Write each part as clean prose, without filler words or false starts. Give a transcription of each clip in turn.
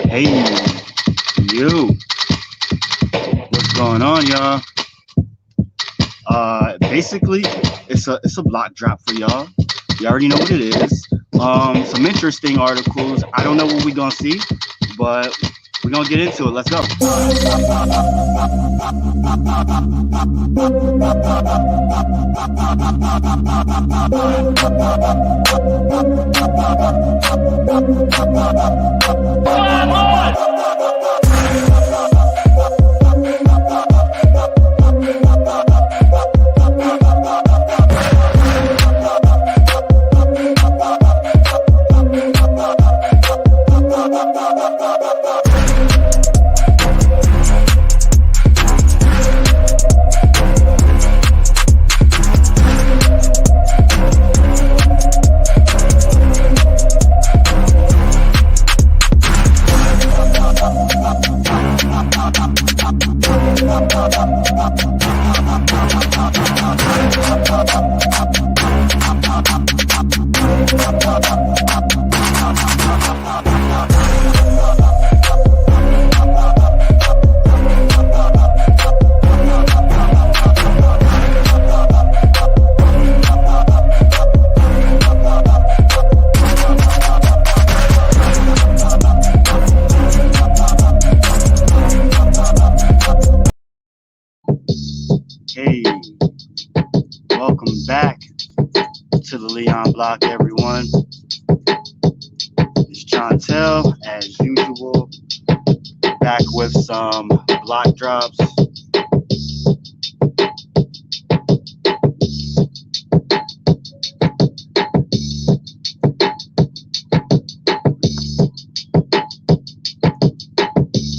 Hey, you. What's going on, y'all? Basically, it's a block drop for y'all. You already know what it is. Some interesting articles. I don't know what we gonna see, but we're gonna get into it. Let's go. Hey, welcome back to the Leon Block, everyone. It's Chantel, as usual, back with some block drops.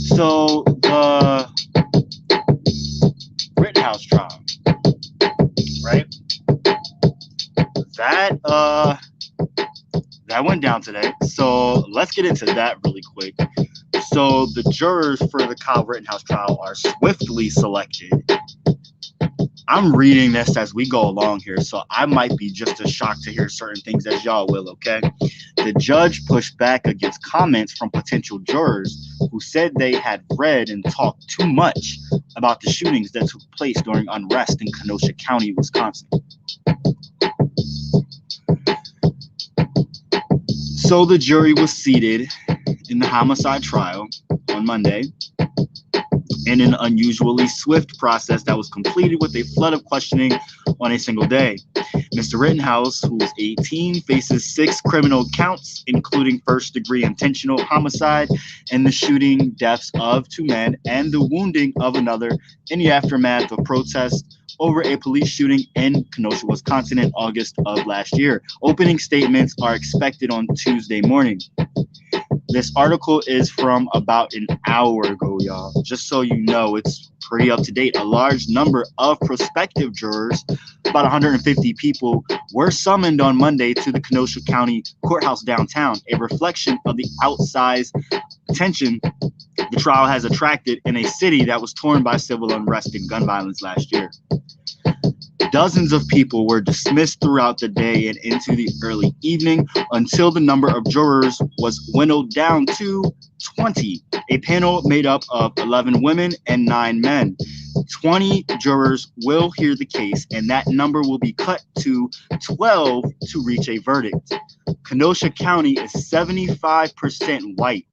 So, the Rittenhouse trial, right? That went down today. So let's get into that really quick. So the jurors for the Kyle Rittenhouse trial are swiftly selected. I'm reading this as we go along here, so I might be just as shocked to hear certain things as y'all will, okay? The judge pushed back against comments from potential jurors who said they had read and talked too much about the shootings that took place during unrest in Kenosha County, Wisconsin. So the jury was seated in the homicide trial on Monday in an unusually swift process that was completed with a flood of questioning on a single day. Mr. Rittenhouse, who is 18, faces 6 criminal counts, including first-degree intentional homicide and the shooting deaths of 2 men and the wounding of another in the aftermath of protests over a police shooting in Kenosha, Wisconsin in August of last year. Opening statements are expected on Tuesday morning. This article is from about an hour ago, y'all. Just so you know, it's pretty up to date. A large number of prospective jurors, about 150 people, were summoned on Monday to the Kenosha County Courthouse downtown, a reflection of the outsized attention the trial has attracted in a city that was torn by civil unrest and gun violence last year. Dozens of people were dismissed throughout the day and into the early evening until the number of jurors was dwindled down to 20, a panel made up of 11 women and 9 men. 20 jurors will hear the case, and that number will be cut to 12 to reach a verdict. Kenosha County is 75% white,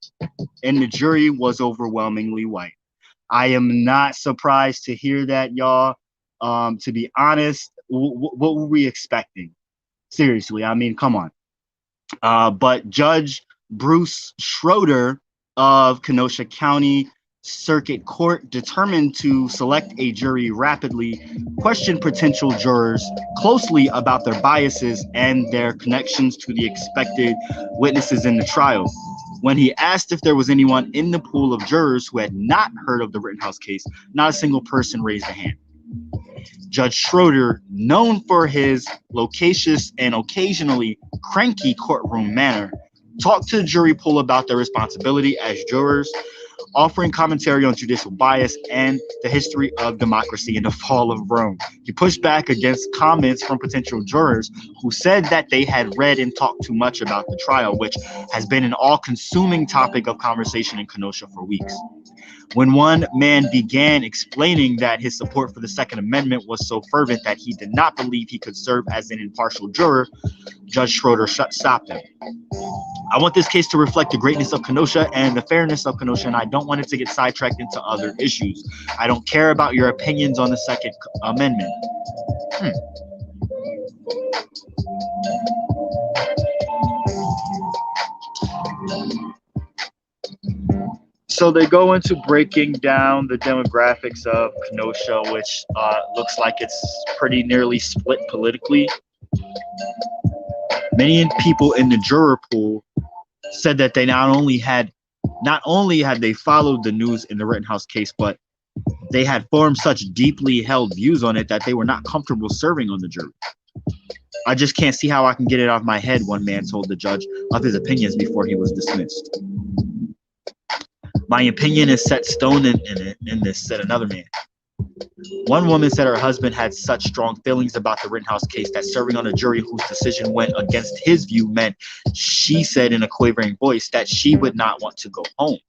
and the jury was overwhelmingly white. I am not surprised to hear that, y'all. To be honest, what were we expecting? Seriously, I mean, come on. But Judge Bruce Schroeder of Kenosha County Circuit Court, determined to select a jury rapidly, questioned potential jurors closely about their biases and their connections to the expected witnesses in the trial. When he asked if there was anyone in the pool of jurors who had not heard of the Rittenhouse case, not a single person raised a hand. Judge Schroeder, known for his loquacious and occasionally cranky courtroom manner, talked to the jury pool about their responsibility as jurors. offering commentary on judicial bias and the history of democracy and the fall of Rome. He pushed back against comments from potential jurors who said that they had read and talked too much about the trial, which has been an all-consuming topic of conversation in Kenosha for weeks. When one man began explaining that his support for the Second Amendment was so fervent that he did not believe he could serve as an impartial juror, Judge Schroeder stopped him. I want this case to reflect the greatness of Kenosha and the fairness of Kenosha, and I don't want it to get sidetracked into other issues. I don't care about your opinions on the Second Amendment. So they go into breaking down the demographics of Kenosha, which looks like it's pretty nearly split politically. Many people in the juror pool said that they not only had they followed the news in the Rittenhouse case, but they had formed such deeply held views on it that they were not comfortable serving on the jury. I just can't see how I can get it off my head, one man told the judge of his opinions before he was dismissed. My opinion is set stone in this, said another man. One woman said her husband had such strong feelings about the Rittenhouse case that serving on a jury whose decision went against his view meant, she said in a quavering voice, that she would not want to go home.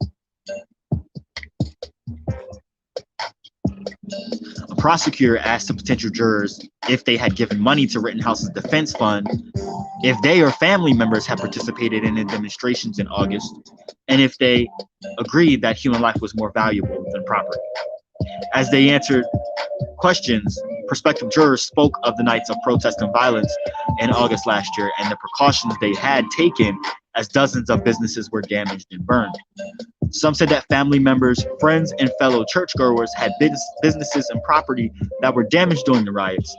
A prosecutor asked the potential jurors if they had given money to Rittenhouse's defense fund, if they or family members had participated in the demonstrations in August, and if they agreed that human life was more valuable than property. As they answered questions, prospective jurors spoke of the nights of protest and violence in August last year and the precautions they had taken as dozens of businesses were damaged and burned. Some said that family members, friends, and fellow churchgoers had businesses and property that were damaged during the riots,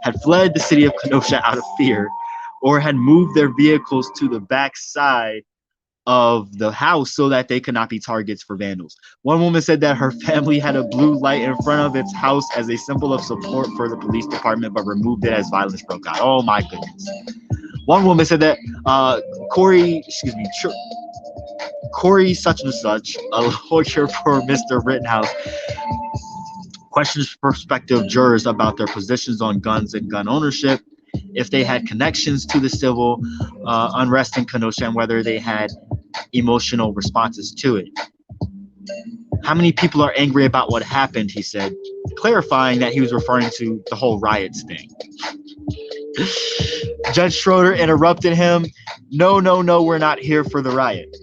had fled the city of Kenosha out of fear, or had moved their vehicles to the backside of the house so that they could not be targets for vandals. One woman said that her family had a blue light in front of its house as a symbol of support for the police department, but removed it as violence broke out. Oh my goodness. One woman said that Corey such and such, a lawyer for Mr. Rittenhouse, questions prospective jurors about their positions on guns and gun ownership, if they had connections to the civil unrest in Kenosha, and whether they had emotional responses to it. How many people are angry about what happened, he said, clarifying that he was referring to the whole riots thing. Judge Schroeder interrupted him. No, we're not here for the riot.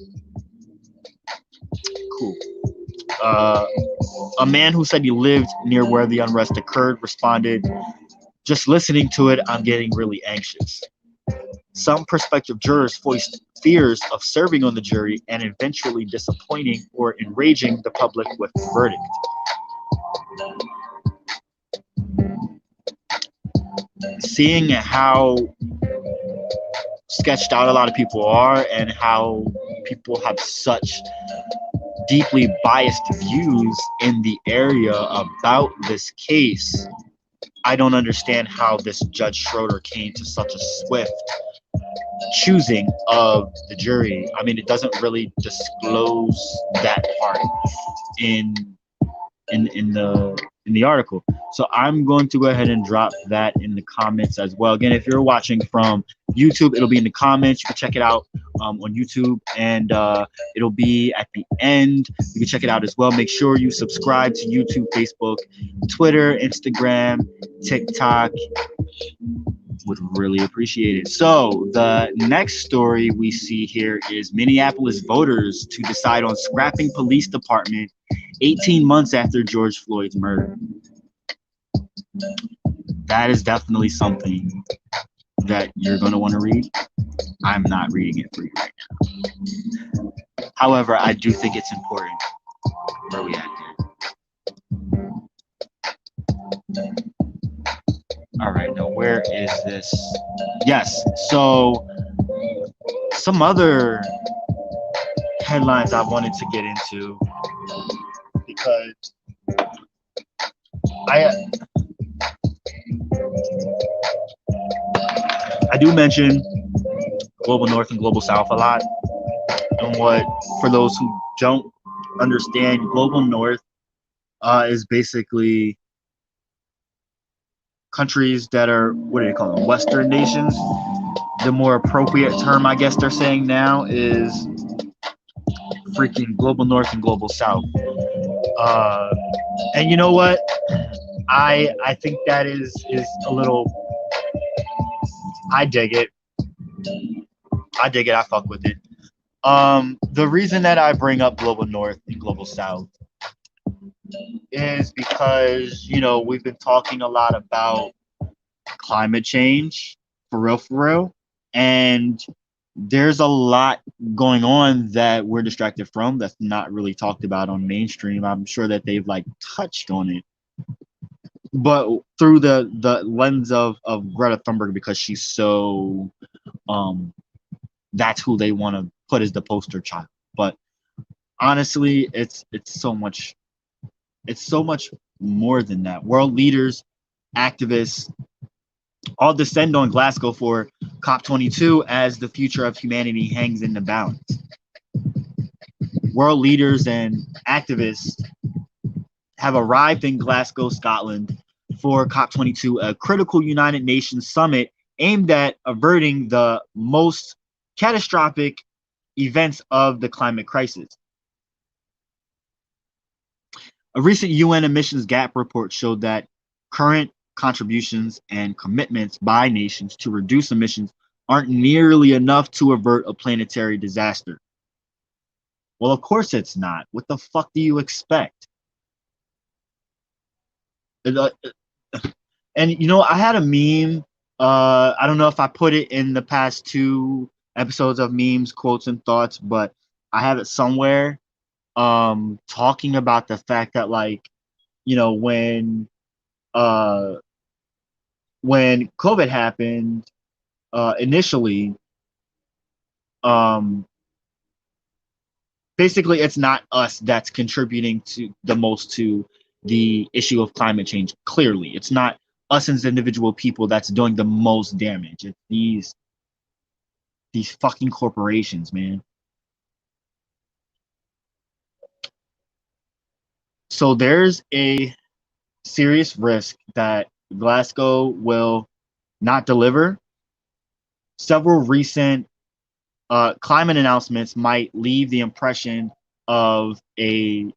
Cool. A man who said he lived near where the unrest occurred responded, just listening to it, I'm getting really anxious. Some prospective jurors voiced fears of serving on the jury and eventually disappointing or enraging the public with the verdict. Seeing how sketched out a lot of people are and how people have such deeply biased views in the area about this case, I don't understand how this Judge Schroeder came to such a swift choosing of the jury. I mean, it doesn't really disclose that part in the article. So I'm going to go ahead and drop that in the comments as well. Again, if you're watching from YouTube, it'll be in the comments. You can check it out on YouTube, and it'll be at the end. You can check it out as well. Make sure you subscribe to YouTube, Facebook, Twitter, Instagram, TikTok. Would really appreciate it. So the next story we see here is Minneapolis voters to decide on scrapping police department 18 months after George Floyd's murder. That is definitely something that you're going to want to read. I'm not reading it for you right now. However, I do think it's important. Where are we at here? All right, now where is this? Yes, so some other headlines I wanted to get into, because I do mention Global North and Global South a lot. And what, for those who don't understand, global north is basically countries that are, what do they call them, Western nations. The more appropriate term, I guess they're saying now, is freaking global north and global south. Uh, and you know what? I think that is a little. I dig it. I dig it. I fuck with it. The reason that I bring up global north and global south is because we've been talking a lot about climate change, for real, and there's a lot going on that we're distracted from that's not really talked about on mainstream. I'm sure that they've like touched on it, but through the lens of Greta Thunberg, because she's so um that's who they want to put as the poster child. But honestly, it's so much more than that. World leaders, activists, all descend on Glasgow for COP22 as the future of humanity hangs in the balance. World leaders and activists have arrived in Glasgow, Scotland for COP22, a critical United Nations summit aimed at averting the most catastrophic events of the climate crisis. A recent UN emissions gap report showed that current contributions and commitments by nations to reduce emissions aren't nearly enough to avert a planetary disaster. Well, of course it's not. What the fuck do you expect? And I had a meme. I don't know if I put it in the past two episodes of memes, quotes, and thoughts, but I have it somewhere. Talking about the fact that, like, when uh when COVID happened, initially, um basically it's not us that's contributing to the most to the issue of climate change. Clearly, it's not us as individual people that's doing the most damage. It's these fucking corporations, man. So there's a serious risk that Glasgow will not deliver. Several recent climate announcements might leave the impression of a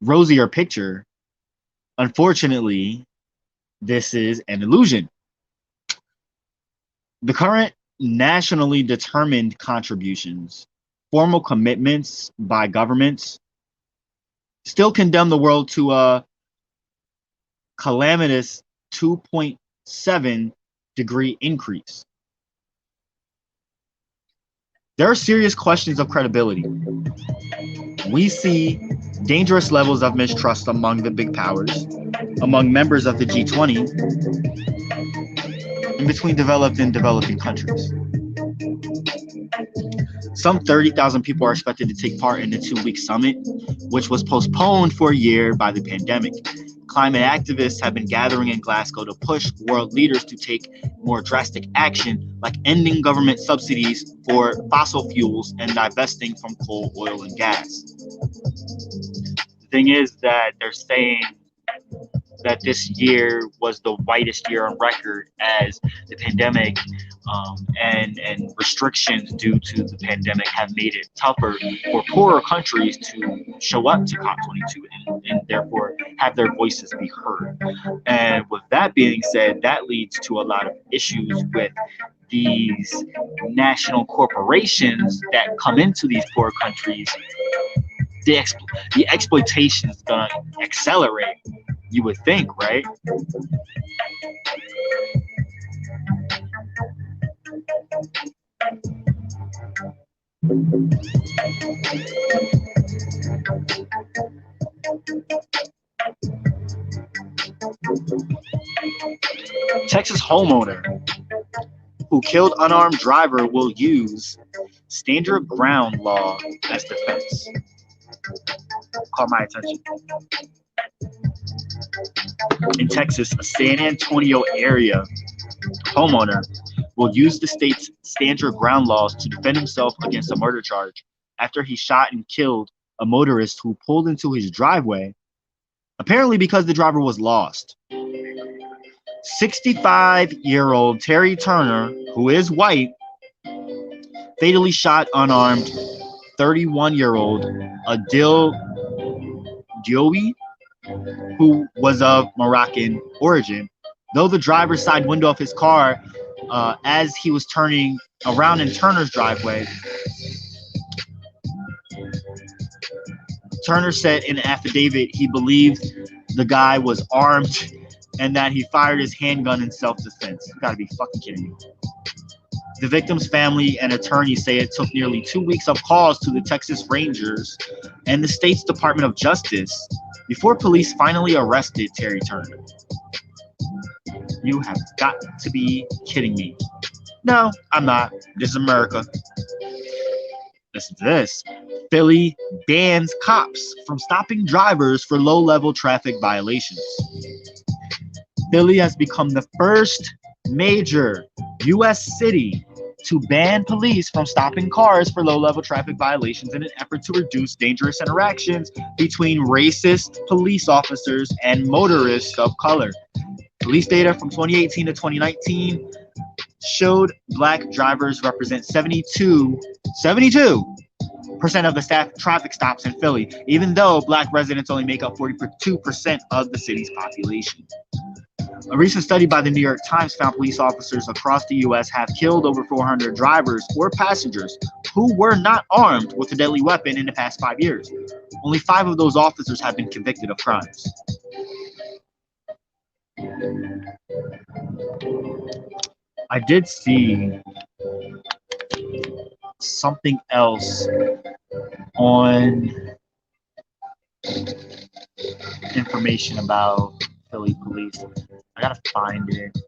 rosier picture. Unfortunately, this is an illusion. The current nationally determined contributions, formal commitments by governments, still condemn the world to a calamitous 2.7-degree increase. There are serious questions of credibility. We see dangerous levels of mistrust among the big powers, among members of the G20, and between developed and developing countries. Some 30,000 people are expected to take part in the 2-week summit, which was postponed for a year by the pandemic. Climate activists have been gathering in Glasgow to push world leaders to take more drastic action, like ending government subsidies for fossil fuels and divesting from coal, oil, and gas. The thing is that they're saying that this year was the whitest year on record, as the pandemic and restrictions due to the pandemic have made it tougher for poorer countries to show up to COP22 and therefore have their voices be heard. And with that being said, that leads to a lot of issues with these national corporations that come into these poor countries. The exploitation is going to accelerate, you would think, right? Texas homeowner who killed unarmed driver will use stand your ground law as defense. Caught my attention. In Texas, a San Antonio area homeowner will use the state's stand your ground laws to defend himself against a murder charge after he shot and killed a motorist who pulled into his driveway, apparently because the driver was lost. 65-year-old Terry Turner, who is white, fatally shot unarmed 31-year-old Adil Dioui, who was of Moroccan origin. Though the driver's side window of his car, as he was turning around in Turner's driveway, Turner said in an affidavit he believed the guy was armed and that he fired his handgun in self-defense. You gotta be fucking kidding me. The victim's family and attorney say it took nearly 2 weeks of calls to the Texas Rangers and the state's Department of Justice before police finally arrested Terry Turner. You have got to be kidding me. No, I'm not. This is America. Listen to this. Philly bans cops from stopping drivers for low-level traffic violations. Philly has become the first major U.S. city to ban police from stopping cars for low-level traffic violations in an effort to reduce dangerous interactions between racist police officers and motorists of color. Police data from 2018 to 2019 showed black drivers represent 72% of the traffic stops in Philly, even though black residents only make up 42% of the city's population. A recent study by the New York Times found police officers across the U.S. have killed over 400 drivers or passengers who were not armed with a deadly weapon in the past 5 years. Only 5 of those officers have been convicted of crimes. I did see something else on information about Philly police. I gotta find it.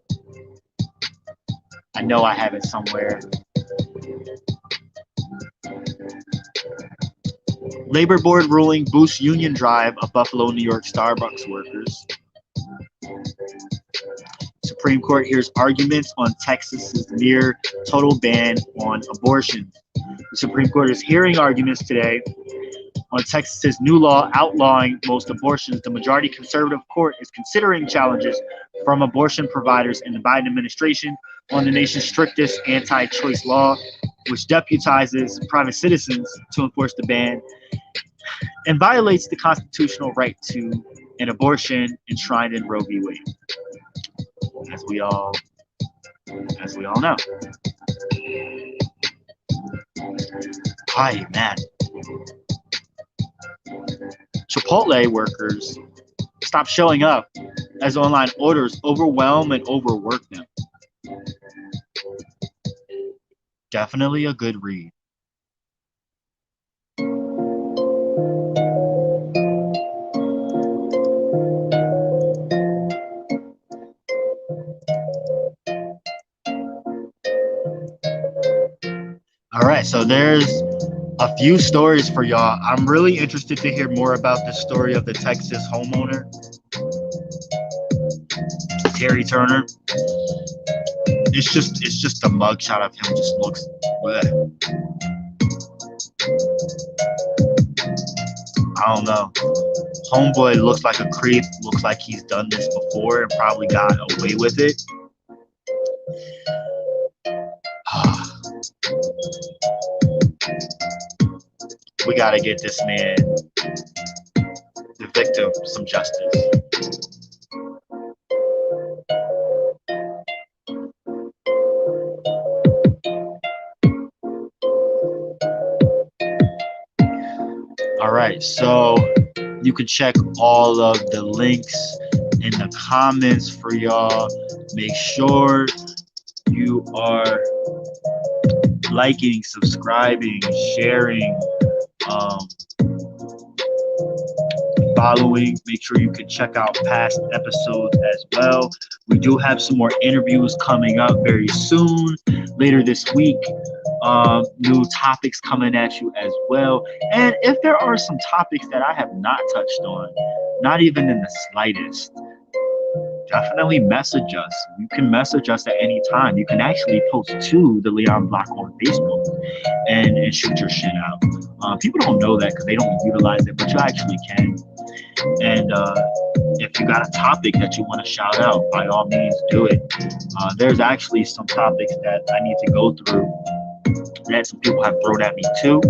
I know I have it somewhere. Labor Board ruling boosts union drive of Buffalo, New York Starbucks workers. Supreme Court hears arguments on Texas's near total ban on abortion. The Supreme Court is hearing arguments today on Texas's new law outlawing most abortions. The majority conservative court is considering challenges from abortion providers in the Biden administration on the nation's strictest anti-choice law, which deputizes private citizens to enforce the ban and violates the constitutional right to an abortion enshrined in Roe v. Wade. As we all know. Hi, man. Chipotle workers stop showing up as online orders overwhelm and overwork them. Definitely a good read. All right, so there's a few stories for y'all. I'm really interested to hear more about the story of the Texas homeowner, Terry Turner. It's just a mugshot of him. Just looks bleh. I don't know. Homeboy looks like a creep. Looks like he's done this before and probably got away with it. We gotta get this man, the victim, some justice. All right, so you can check all of the links in the comments for y'all. Make sure you are liking, subscribing, sharing, following. Make sure you can check out past episodes as well. We do have some more interviews coming up very soon, later this week. New topics coming at you as well. And if there are some topics that I have not touched on, not even in the slightest, definitely message us. You can message us at any time. You can actually post to the Leon Block on Facebook and shoot your shit out. People don't know that because they don't utilize it, but you actually can. And if you got a topic that you want to shout out, by all means, do it. There's actually some topics that I need to go through that some people have thrown at me too.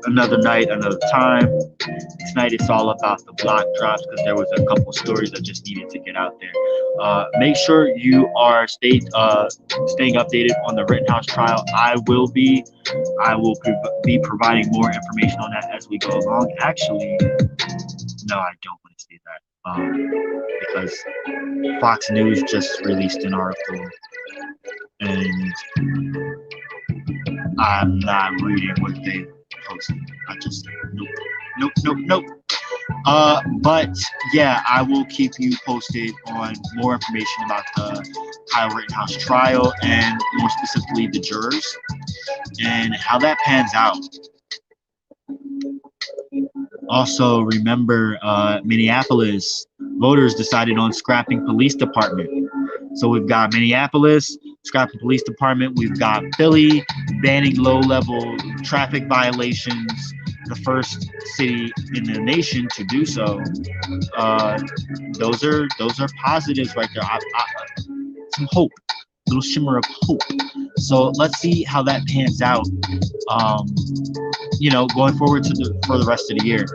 Another night, another time. Tonight it's all about the block drops because there was a couple stories that just needed to get out there. Make sure you are staying updated on the Rittenhouse trial. I will be providing more information on that as we go along. Actually, no, I don't want to say that because Fox News just released an article and I'm not reading what they posted. I just nope. But yeah, I will keep you posted on more information about the Kyle Rittenhouse trial and more specifically the jurors and how that pans out. Also, remember, Minneapolis voters decided on scrapping police department. So we've got Minneapolis, scrapping police department. We've got Philly banning low-level traffic violations, the first city in the nation to do so. Those are positives right there. Some hope, little shimmer of hope. So let's see how that pans out. Going forward for the rest of the year.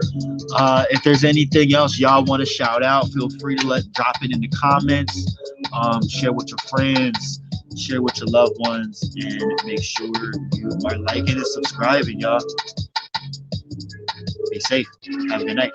If there's anything else y'all want to shout out, feel free to drop it in the comments. Share with your friends, share with your loved ones, and make sure you are liking and subscribing, y'all. Be safe. Have a good night.